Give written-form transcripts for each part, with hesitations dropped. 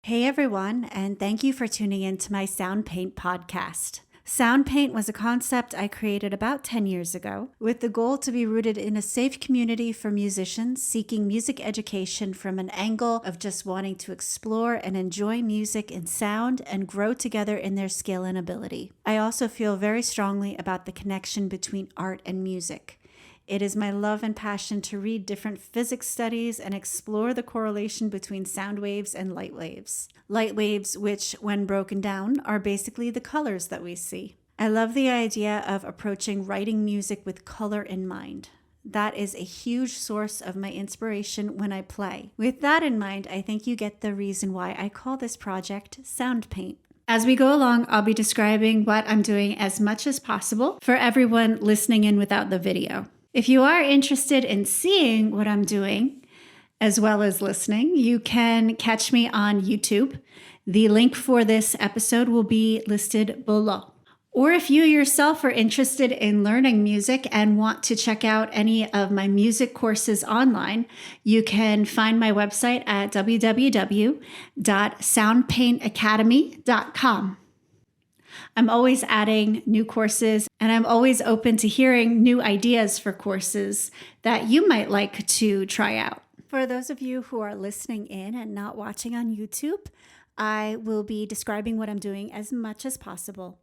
Hey everyone, and thank you for tuning in to my SoundPaint podcast. SoundPaint was a concept I created about 10 years ago with the goal to be rooted in a safe community for musicians seeking music education from an angle of just wanting to explore and enjoy music and sound and grow together in their skill and ability. I also feel very strongly about the connection between art and music. It is my love and passion to read different physics studies and explore the correlation between sound waves and light waves. Light waves, which, when broken down, are basically the colors that we see. I love the idea of approaching writing music with color in mind. That is a huge source of my inspiration when I play. With that in mind, I think you get the reason why I call this project SoundPaint. As we go along, I'll be describing what I'm doing as much as possible for everyone listening in without the video. If you are interested in seeing what I'm doing, as well as listening, you can catch me on YouTube. The link for this episode will be listed below. Or if you yourself are interested in learning music and want to check out any of my music courses online, you can find my website at www.soundpaintacademy.com. I'm always adding new courses, and I'm always open to hearing new ideas for courses that you might like to try out. For those of you who are listening in and not watching on YouTube, I will be describing what I'm doing as much as possible.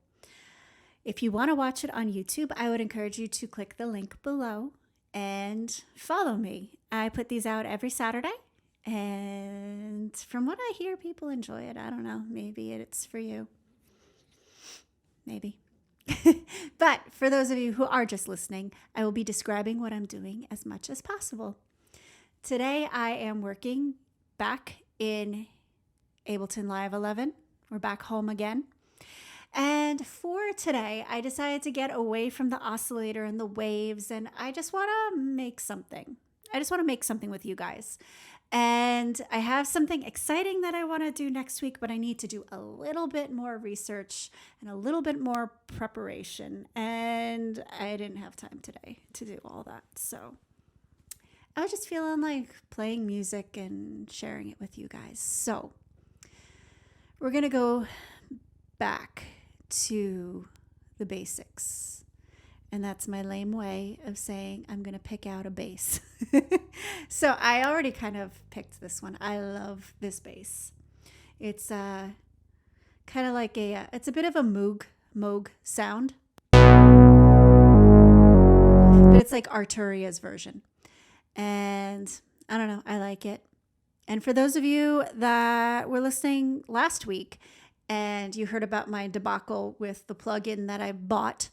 If you want to watch it on YouTube, I would encourage you to click the link below and follow me. I put these out every Saturday, and from what I hear, people enjoy it. I don't know, maybe it's for you. Maybe. But for those of you who are just listening, I will be describing what I'm doing as much as possible. Today, I am working back in Ableton Live 11. We're back home again. And for today, I decided to get away from the oscillator and the waves, and I just want to make something. I just want to make something with you guys. And I have something exciting that I want to do next week, but I need to do a little bit more research and a little bit more preparation. And I didn't have time today to do all that. So I was just feeling like playing music and sharing it with you guys. So we're going to go back to the basics. And that's my lame way of saying I'm going to pick out a bass. So I already kind of picked this one. I love this bass. It's kind of like it's a bit of a Moog sound. But it's like Arturia's version. And I don't know, I like it. And for those of you that were listening last week and you heard about my debacle with the plugin that I bought,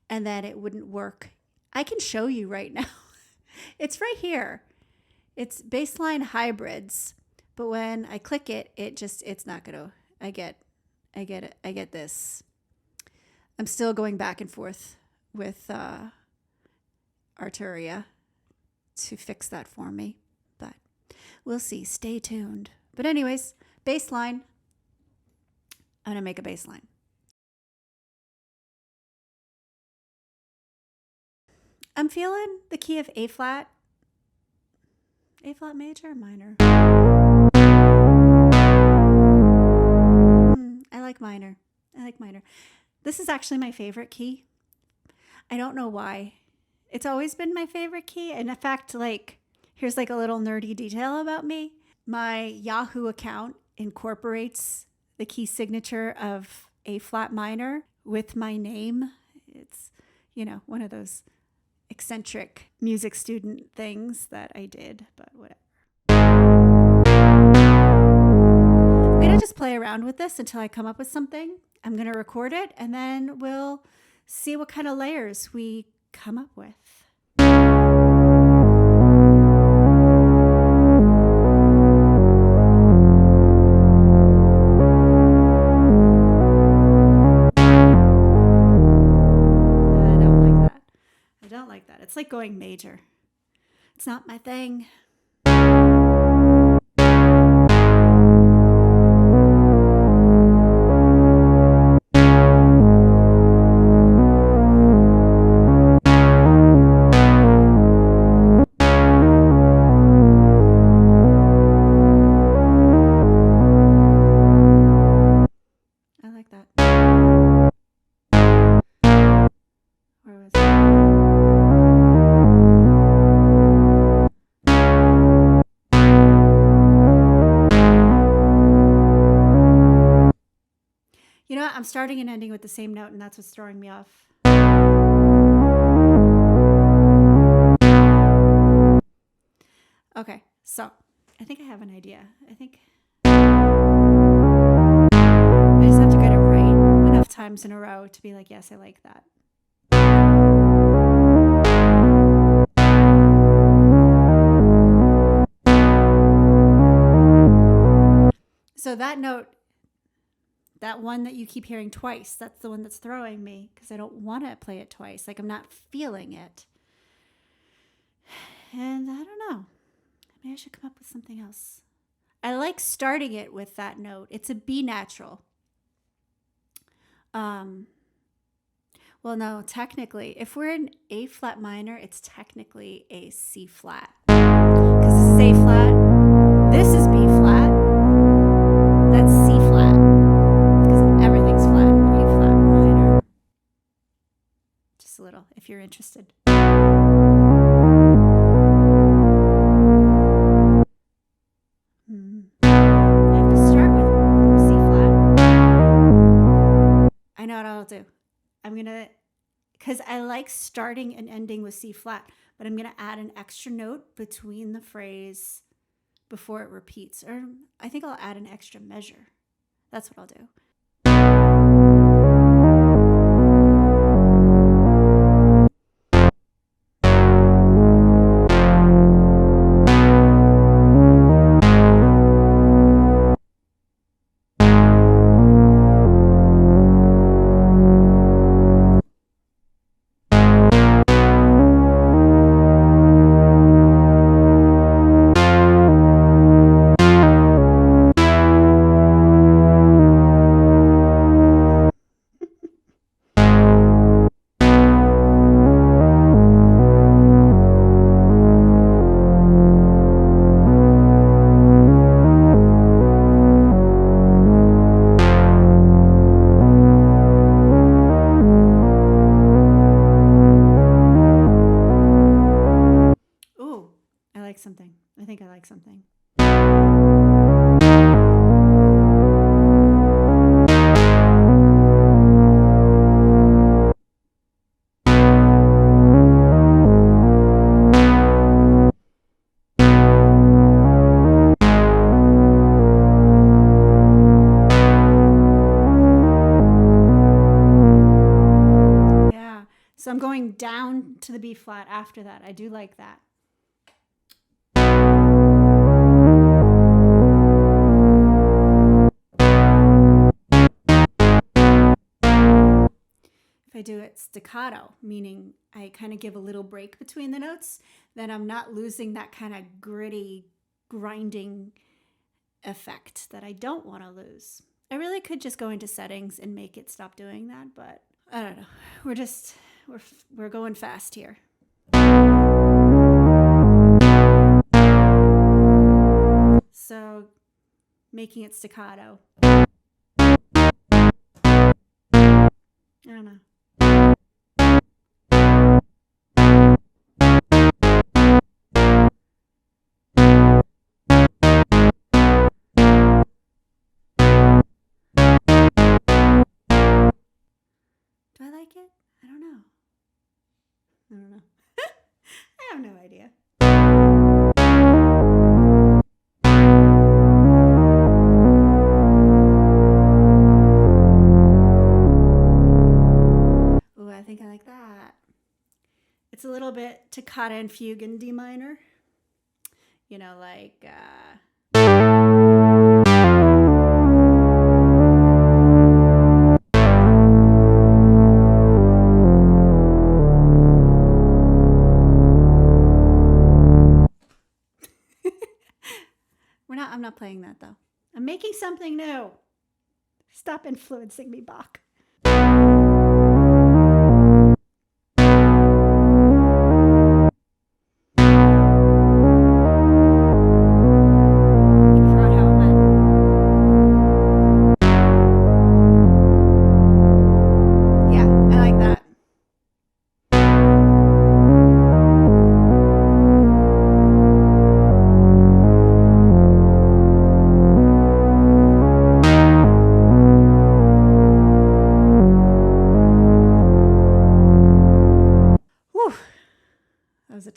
and then it wouldn't work, I can show you right now. It's right here. It's Bassline hybrids, but when I click it, it's not gonna. I get it. I get this. I'm still going back and forth with Arturia to fix that for me, but we'll see. Stay tuned. But anyways, Bassline. I'm gonna make a Bassline. I'm feeling the key of A flat. A flat major or minor? I like minor. This is actually my favorite key. I don't know why. It's always been my favorite key. And in fact, here's a little nerdy detail about me. My Yahoo account incorporates the key signature of A flat minor with my name. It's, one of those eccentric music student things that I did, but whatever. I'm going to just play around with this until I come up with something. I'm going to record it, and then we'll see what kind of layers we come up with. It's like going major. It's not my thing. I'm starting and ending with the same note, and that's what's throwing me off. Okay, so I think I have an idea. I just have to get it right enough times in a row to be like, yes, I like that. So that note, that one that you keep hearing twice, that's the one that's throwing me because I don't want to play it twice. Like I'm not feeling it. And I don't know. Maybe I should come up with something else. I like starting it with that note. It's a B natural. Well, no, technically, if we're in A flat minor, it's technically a C flat. Because this is A flat, this is B flat, that's C flat. Because everything's flat in A flat minor. Just a little, if you're interested. Do. I'm gonna, because I like starting and ending with C flat, but I'm gonna add an extra note between the phrase before it repeats, or I think I'll add an extra measure. That's what I'll do. Something. I think I like something. Yeah. So I'm going down to the B flat after that. I do like that. I do it staccato, meaning I kind of give a little break between the notes, then I'm not losing that kind of gritty, grinding effect that I don't want to lose. I really could just go into settings and make it stop doing that, but I don't know. We're going fast here. So making it staccato. I don't know. Do I like it? I don't know. I have no idea. Ooh, I think I like that. It's a little bit toccata and fugue in D minor. You know, like... I'm not playing that though. I'm making something new. Stop influencing me, Bach.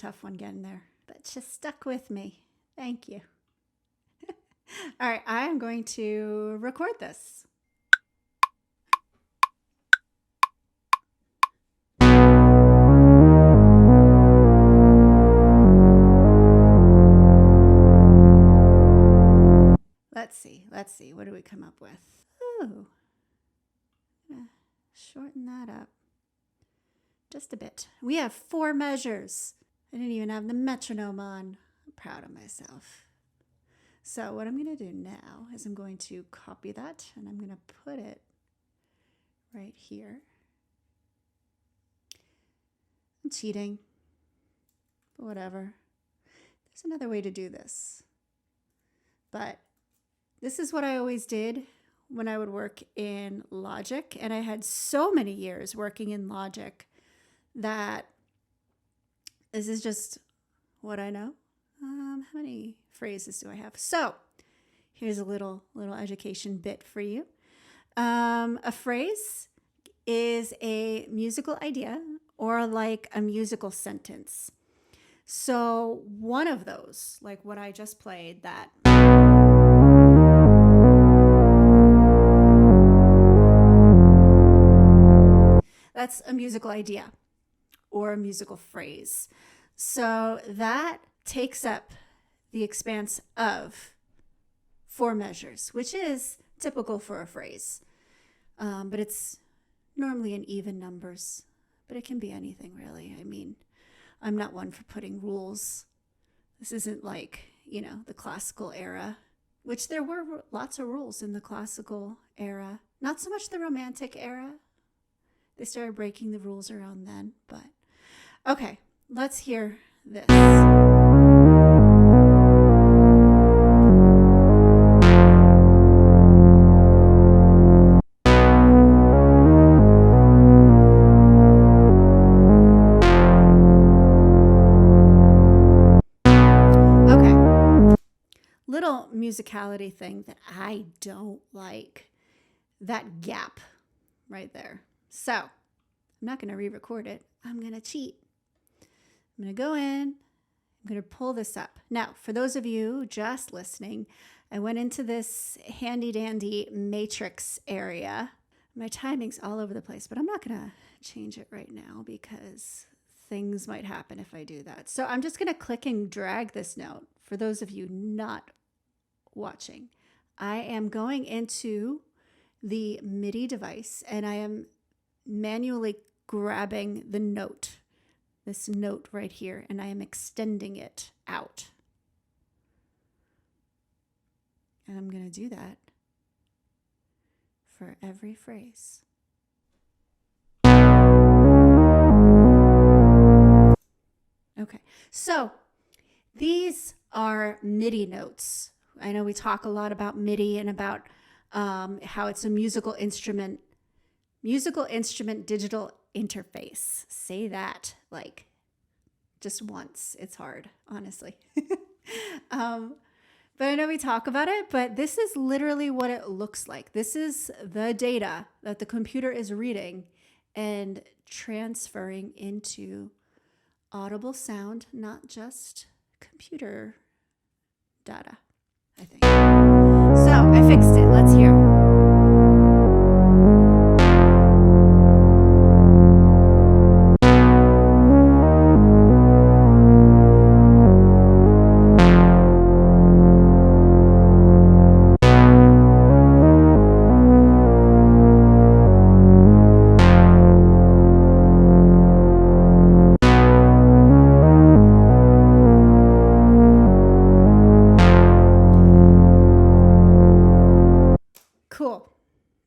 tough one getting there, but you stuck with me. Thank you. All right, I am going to record this. Let's see. What do we come up with? Ooh, I'm gonna shorten that up just a bit. We have 4 measures. I didn't even have the metronome on. I'm proud of myself. So what I'm going to do now is I'm going to copy that and I'm going to put it right here. I'm cheating, but whatever. There's another way to do this. But this is what I always did when I would work in Logic. And I had so many years working in Logic that this is just what I know. How many phrases do I have? So here's a little education bit for you. A phrase is a musical idea or like a musical sentence. So one of those, like what I just played, that's a musical idea or a musical phrase. So that takes up the expanse of 4 measures, which is typical for a phrase. But it's normally in even numbers, but it can be anything really. I mean, I'm not one for putting rules. This isn't like, the classical era, which there were lots of rules in the classical era. Not so much the Romantic era. They started breaking the rules around then, but okay, let's hear this. Little musicality thing that I don't like, that gap right there. So I'm not going to re-record it. I'm going to cheat. I'm going to go in. I'm going to pull this up. Now, for those of you just listening, I went into this handy dandy matrix area. My timing's all over the place, but I'm not going to change it right now because things might happen if I do that. So I'm just going to click and drag this note. For those of you not watching, I am going into the MIDI device and I am manually grabbing the note, this note right here, and I am extending it out. And I'm going to do that for every phrase. Okay, so these are MIDI notes. I know we talk a lot about MIDI and about how it's a musical instrument digital interface. Say that like just once. It's hard, honestly. But I know we talk about it, but this is literally what it looks like. This is the data that the computer is reading and transferring into audible sound, not just computer data, I think. So I fixed it. Let's hear. Cool.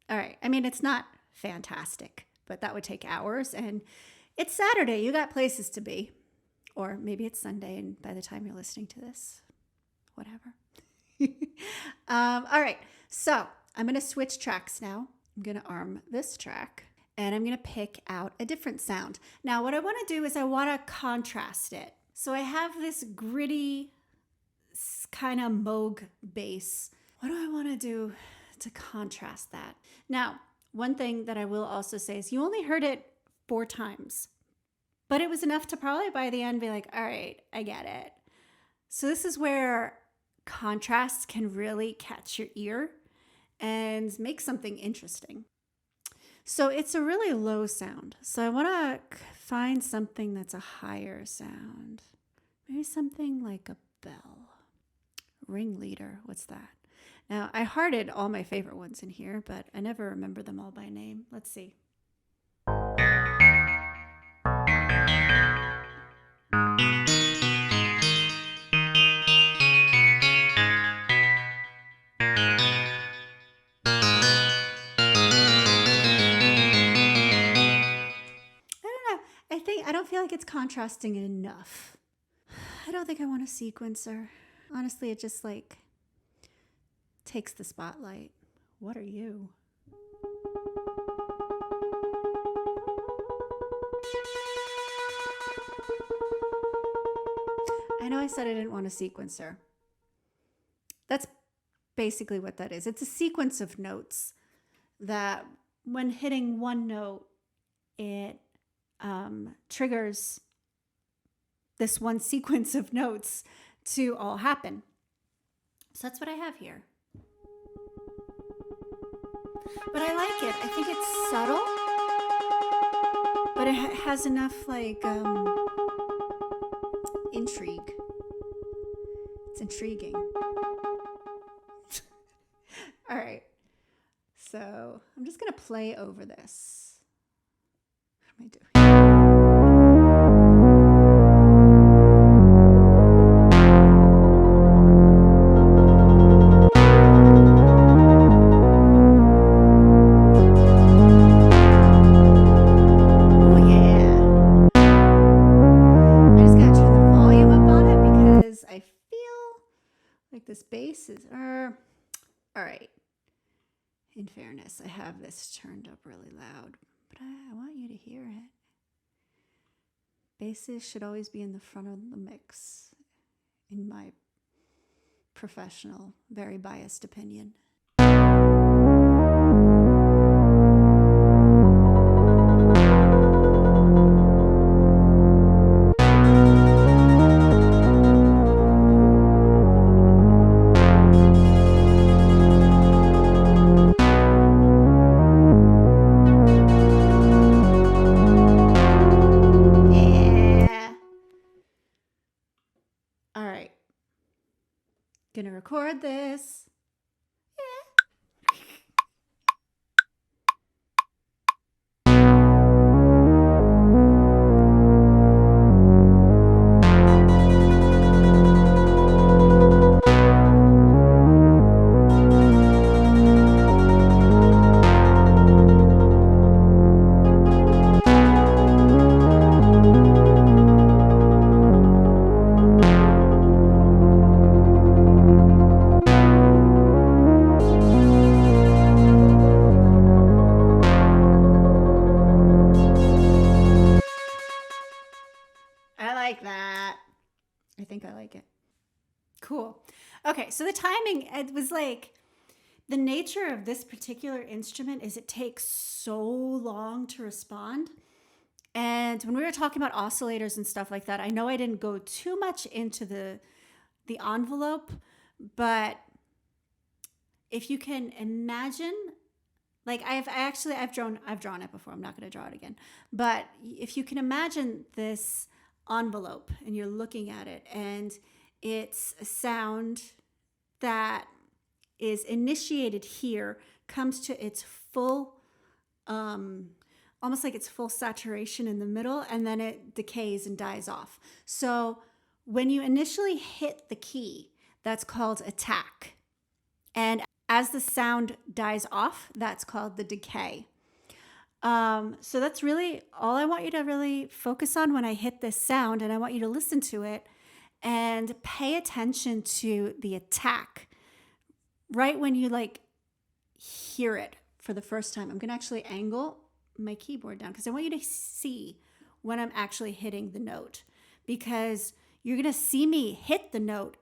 All right. I mean, it's not fantastic, but that would take hours. And it's Saturday. You got places to be. Or maybe it's Sunday, and by the time you're listening to this, whatever. All right. So I'm going to switch tracks now. I'm going to arm this track, and I'm going to pick out a different sound. Now, what I want to do is I want to contrast it. So I have this gritty kind of Moog bass. What do I want to do to contrast that? Now, one thing that I will also say is you only heard it 4 times, But it was enough to probably by the end be like, all right, I get it. So this is where contrast can really catch your ear and make something interesting. So it's a really low sound. So I want to find something that's a higher sound. Maybe something like a bell. Ringleader, what's that? Now, I hearted all my favorite ones in here, but I never remember them all by name. Let's see. I don't feel like it's contrasting enough. I don't think I want a sequencer. Honestly, it just like takes the spotlight. What are you? I know I said I didn't want a sequencer. That's basically what that is. It's a sequence of notes that when hitting one note, it triggers this one sequence of notes to all happen. So that's what I have here. But I like it. I think it's subtle, but it has enough like intrigue. It's intriguing. All right. So I'm just going to play over this. What am I doing? This bass is, all right. In fairness, I have this turned up really loud, but I want you to hear it. Basses should always be in the front of the mix, in my professional, very biased opinion. Gonna record this. I think I like it. Cool. Okay, so the timing, it was like, the nature of this particular instrument is it takes so long to respond. And when we were talking about oscillators and stuff like that, I know I didn't go too much into the envelope, but if you can imagine, like I've drawn it before. I'm not going to draw it again. But if you can imagine this envelope and you're looking at it and it's a sound that is initiated here, comes to its full, almost like its full saturation in the middle, and then it decays and dies off. So when you initially hit the key, that's called attack. And as the sound dies off, that's called the decay. So that's really all I want you to really focus on when I hit this sound, and I want you to listen to it and pay attention to the attack right when you like hear it for the first time. I'm going to actually angle my keyboard down because I want you to see when I'm actually hitting the note, because you're going to see me hit the note,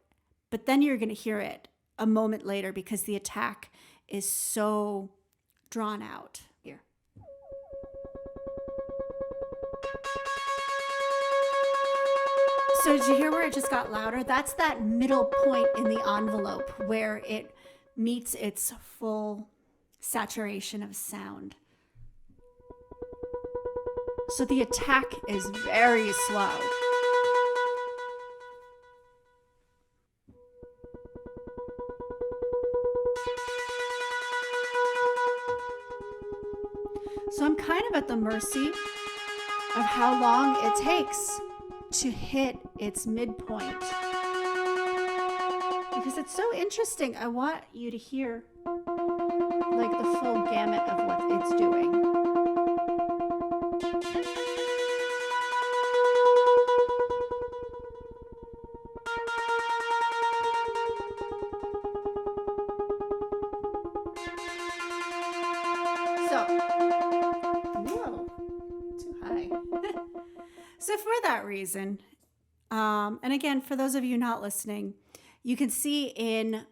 but then you're going to hear it a moment later because the attack is so drawn out. Here. So did you hear where it just got louder? That's that middle point in the envelope where it meets its full saturation of sound. So the attack is very slow. So I'm kind of at the mercy of how long it takes to hit its midpoint. Because it's so interesting. I want you to hear like the full gamut of what it's doing. So for that reason, and again, for those of you not listening, you can see in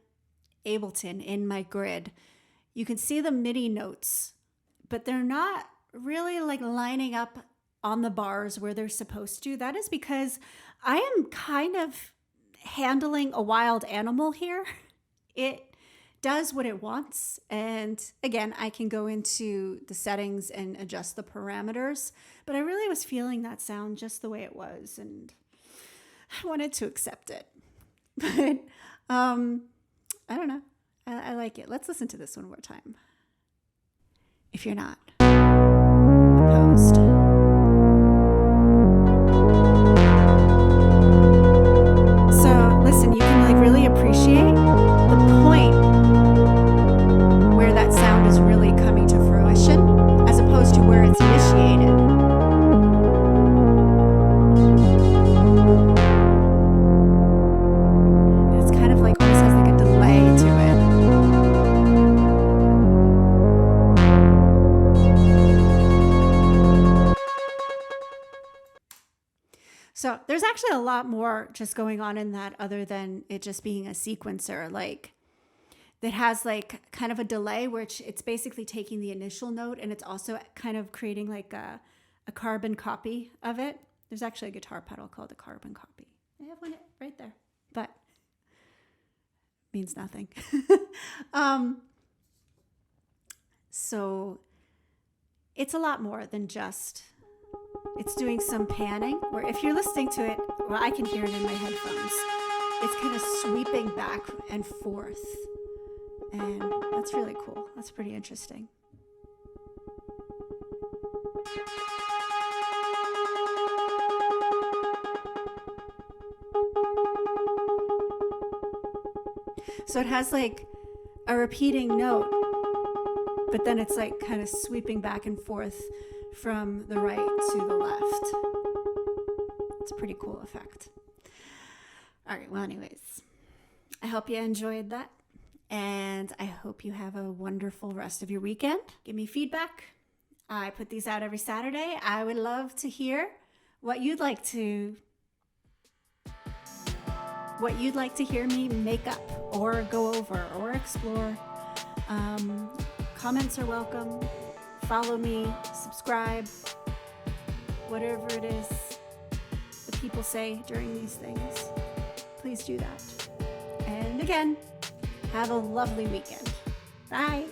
Ableton, in my grid, you can see the MIDI notes, but they're not really like lining up on the bars where they're supposed to. That is because I am kind of handling a wild animal here. It does what it wants. And again, I can go into the settings and adjust the parameters, but I really was feeling that sound just the way it was. And I wanted to accept it, but I don't know. I like it. Let's listen to this one more time. If you're not opposed. So listen, you can like really appreciate the point where that sound is really coming to fruition as opposed to where it's initiated. And it's kind of like almost has like a delay to it. So there's actually a lot more just going on in that other than it just being a sequencer. Like that has like kind of a delay where it's basically taking the initial note and it's also kind of creating like a carbon copy of it. There's actually a guitar pedal called a carbon copy. I have one right there, but means nothing. So it's a lot more than just, it's doing some panning where if you're listening to it, well, I can hear it in my headphones. It's kind of sweeping back and forth. And that's really cool. That's pretty interesting. So it has like a repeating note, but then it's like kind of sweeping back and forth from the right to the left. It's a pretty cool effect. All right, well, anyways, I hope you enjoyed that. And I hope you have a wonderful rest of your weekend. Give me feedback. I put these out every Saturday. I would love to hear what you'd like to hear me make up or go over or explore. Comments are welcome. Follow me, subscribe, whatever it is that people say during these things. Please do that. And again, have a lovely weekend. Bye.